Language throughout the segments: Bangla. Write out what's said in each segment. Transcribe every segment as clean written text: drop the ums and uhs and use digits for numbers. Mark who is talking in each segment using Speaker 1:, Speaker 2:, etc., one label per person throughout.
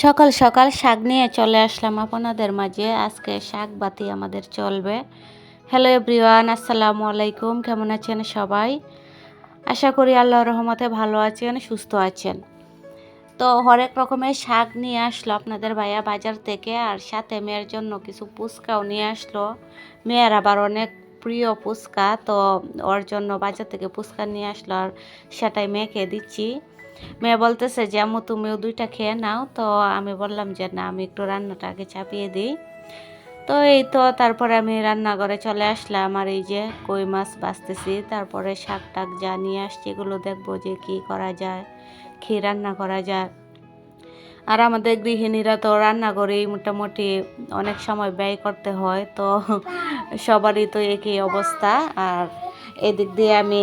Speaker 1: সকাল সকাল শাক নিয়ে চলে আসলাম আপনাদের মাঝে। আজকে শাক বাতি আমাদের চলবে। হ্যালো এভরিওয়ান, আসসালামু আলাইকুম। কেমন আছেন সবাই? আশা করি আল্লাহর রহমতে ভালো আছেন, সুস্থ আছেন। তো হরেক রকমের শাক নিয়ে আসলো আপনাদের ভাইয়া বাজার থেকে, আর সাথে মেয়ের জন্য কিছু ফুচকাও নিয়ে আসলো। মেয়ের আবার অনেক প্রিয় ফুচকা, তো ওর জন্য বাজার থেকে ফুচকা নিয়ে আসলো, আর সেটাই মেয়েকে দিচ্ছি। মেয়ে বলতেছে যে আম্মু তুমিও দুইটা খেয়ে নাও। তো আমি বললাম যে না, আমি একটু রান্নাটা আগে চাপিয়ে দিই। তো এই তো তারপরে আমি রান্নাঘরে চলে আসলাম, আর এই যে কই মাছ ভাজতেছি, তারপরে শাক টাক যা নিয়ে আসছি এগুলো দেখবো যে কি করা যায়, কি রান্না করা যায়। আর আমাদের গৃহিণীরা তো রান্নাঘরেই মোটামুটি অনেক সময় ব্যয় করতে হয়, তো সবারই তো একই অবস্থা। আর এদিক দিয়ে আমি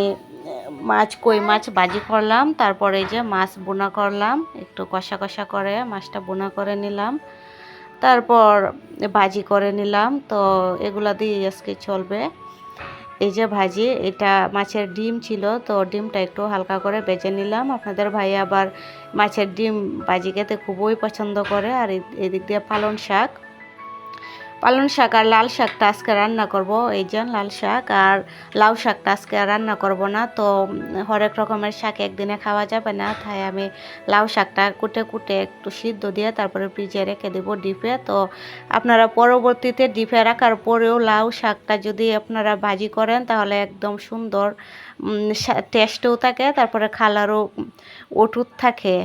Speaker 1: কই মাছ ভাজি করলাম, তারপরে এই যে মাছ বোনা করলাম, একটু কষা কষা করে মাছটা বোনা করে নিলাম, তারপর ভাজি করে নিলাম। তো এগুলা দিয়ে আজকে চলবে। এই যে ভাজি, এটা মাছের ডিম ছিল, তো ডিমটা একটু হালকা করে ভেজে নিলাম। আপনাদের ভাই আবার মাছের ডিম ভাজি খেতে খুবই পছন্দ করে। আর এদিক দিয়ে পালং শাক আর লাল শাকটা আজকে রান্না করব। এই যে লাল শাক আর লাউ শাকটা আজকে রান্না করব না। তো হরেক রকমের শাক একদিনে খাওয়া যাবে না, তাই আমি লাউ শাকটা কুটে কুটে একটু সিদ্ধ দিয়ে তারপরে ফ্রিজে রেখে দেবো ডিপে। তো আপনারা পরবর্তীতে ডিপে রাখার পরেও লাউ শাকটা যদি আপনারা ভাজি করেন তাহলে একদম সুন্দর টেস্টও থাকে, তারপরে কালারও অটুট থাকে।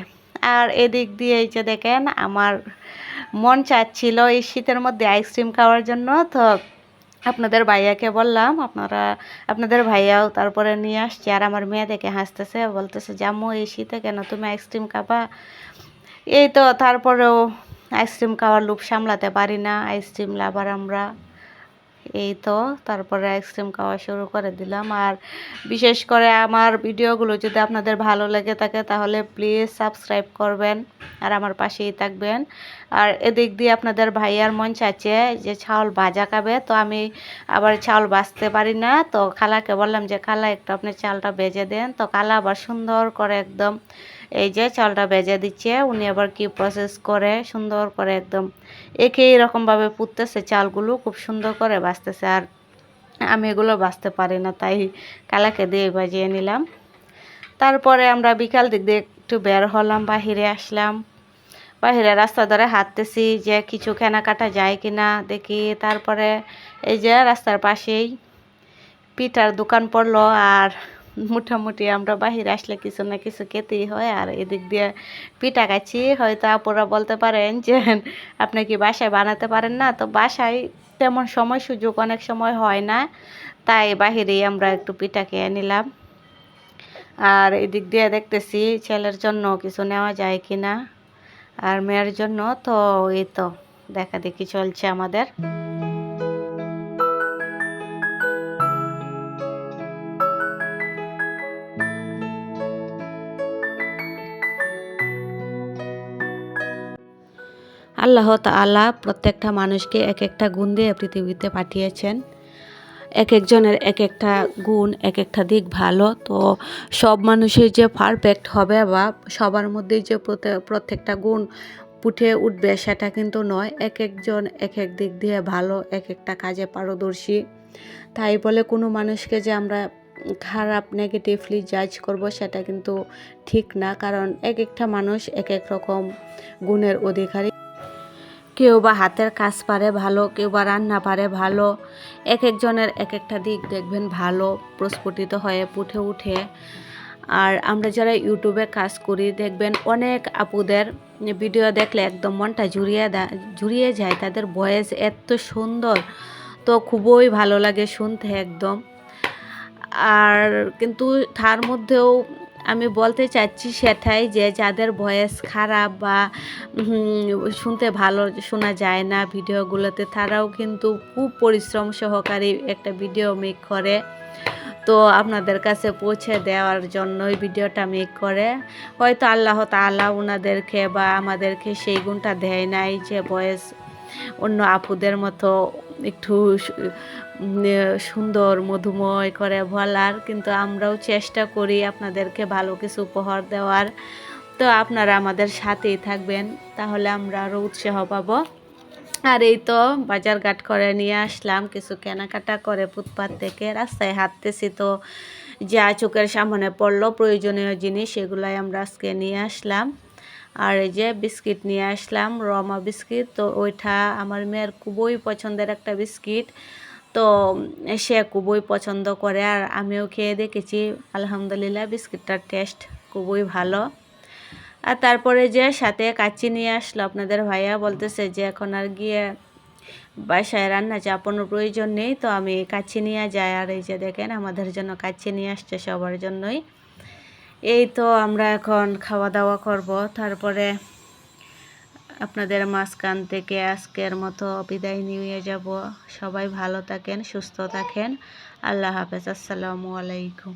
Speaker 1: আর এদিক দিয়ে এই যে দেখেন, আমার মন চাচ্ছিল এই শীতের মধ্যে আইসক্রিম খাওয়ার জন্য। তো আপনাদের ভাইয়াকে বললাম, আপনাদের ভাইয়াও তারপরে নিয়ে আসছে। আর আমার মেয়ে দেখে হাসতেছে, বলতেছে জাম্মু এই শীতে কেন তুমি আইসক্রিম খাবা? এই তো তারপরেও আইসক্রিম খাওয়ার লোভ সামলাতে পারি না, আইসক্রিম লাভার আমরা। এই তো তারপরে আইসক্রিম খাওয়া শুরু করে দিলাম। আর বিশেষ করে আমার ভিডিওগুলো যদি আপনাদের ভালো লেগে থাকে তাহলে প্লিজ সাবস্ক্রাইব করবেন আর আমার পাশেই থাকবেন। আর এদিক দিয়ে আপনাদের ভাইয়ার মন চাচ্ছে যে চাউল ভাজা খাবে, তো আমি আবার চাউল ভাজতে পারি না। তো খালাকে বললাম যে খালা একটু আপনি চালটা ভেজে দেন। তো খালা আবার সুন্দর করে একদম এই যে চালটা ভেজে দিচ্ছে। উনি আবার কি প্রসেস করে সুন্দর করে একদম একই রকমভাবে পুড়তেছে, চালগুলো খুব সুন্দর করে ভাজতেছে। আর আমি এগুলো ভাজতে পারি না, তাই কালাকে দিয়ে ভাজিয়ে নিলাম। তারপরে আমরা বিকাল দিক দিয়ে একটু বের হলাম, বাহিরে আসলাম। বাহিরে রাস্তা ধরে হাঁটতেছি যে কিছু কেনাকাটা যায় কিনা দেখি। তারপরে এই যে রাস্তার পাশেই পিঠার দোকান পড়লো, আর মোটামুটি আমরা বাহিরে আসলে কিছু না কিছু খেতেই হয়। আর এদিক দিয়ে পিঠা খাচ্ছি। হয়তো আপুরা বলতে পারেন যে আপনি কি বাসায় বানাতে পারেন না? তো বাসায় তেমন সময় সুযোগ অনেক সময় হয় না, তাই বাহিরেই আমরা একটু পিঠা খেয়ে নিলাম। আর এদিক দিয়ে দেখতেছি ছেলের জন্য কিছু নেওয়া যায় কিনা, আর মেয়ের জন্য। তো এই তো দেখা দেখি চলছে আমাদের। আল্লাহ তাআলা প্রত্যেকটা মানুষকে এক একটা গুণ দিয়ে পৃথিবীতে পাঠিয়েছেন। এক একজনের এক একটা গুণ, এক একটা দিক ভালো। তো সব মানুষের যে পারফেক্ট হবে বা সবার মধ্যেই যে প্রত্যেকটা গুণ ফুটে উঠবে সেটা কিন্তু নয়। এক একজন এক এক দিক দিয়ে ভালো, এক একটা কাজে পারদর্শী। তাই বলে কোনো মানুষকে যে আমরা খারাপ নেগেটিভলি জাজ করব সেটা কিন্তু ঠিক না, কারণ এক একটা মানুষ এক এক রকম গুণের অধিকারী। কেউ বা হাতের কাজ পারে ভালো, কেউ বা রান্না পারে ভালো। এক একজনের এক একটা দিক দেখবেন ভালো প্রস্ফুটিত হয়ে ফুটে উঠে। আর আমরা যারা ইউটিউবে কাজ করি দেখবেন অনেক আপুদের ভিডিও দেখলে একদম মনটা জুড়িয়ে যায়, তাদের ভয়েস এত সুন্দর, তো খুবই ভালো লাগে শুনতে একদম। আর কিন্তু তার মধ্যেও আমি বলতে চাচ্ছি সেটাই যে যাদের ভয়েস খারাপ বা শুনতে ভালো শোনা যায় না ভিডিওগুলোতে, তারাও কিন্তু খুব পরিশ্রম সহকারে একটা ভিডিও মেক করে। তো আপনাদের কাছে পৌঁছে দেওয়ার জন্যই ভিডিওটা মেক করে। হয়তো আল্লাহ তাআলা ওনাদেরকে বা আমাদেরকে সেই গুণটা দেয় নাই যে ভয়েস অন্য আপুদের মতো একটু সুন্দর মধুময় করে বলার, কিন্তু আমরাও চেষ্টা করি আপনাদেরকে ভালো কিছু উপহার দেওয়ার। তো আপনারা আমাদের সাথেই থাকবেন, তাহলে আমরা আরও উৎসাহ পাবো। আর এই তো বাজারঘাট করে নিয়ে আসলাম, কিছু কেনাকাটা করে ফুটপাত থেকে। রাস্তায় হাঁটতেছি তো যা চোখের সামনে পড়লো প্রয়োজনীয় জিনিস, সেগুলাই আমরা আজকে নিয়ে আসলাম। আর এই যে বিস্কিট নিয়ে আসলাম, রমা বিস্কিট। তো ওইটা আমার মেয়ের খুবই পছন্দের একটা বিস্কিট, তো সে খুবই পছন্দ করে, আর আমিও খেয়ে দেখেছি। আলহামদুলিল্লাহ বিস্কিটটার টেস্ট খুবই ভালো। আর তারপরে যে সাথে কাচ্চি নিয়ে আসলো আপনাদের ভাইয়া, বলতেছে যে এখন আর গিয়ে বাসায় রান্না চাপানোর প্রয়োজন নেই, তো আমি কাচ্চি নিয়ে যাই। আর এই যে দেখেন আমাদের জন্য কাচ্চি নিয়ে আসছে সবার জন্যই। এই তো আমরা এখন খাওয়া দাওয়া করব, তারপরে আপনাদের মাঝখান থেকে আজকের মতো বিদায় নিয়ে যাব। সবাই ভালো থাকেন, সুস্থ থাকেন। আল্লাহ হাফেজ, আসসালামু আলাইকুম।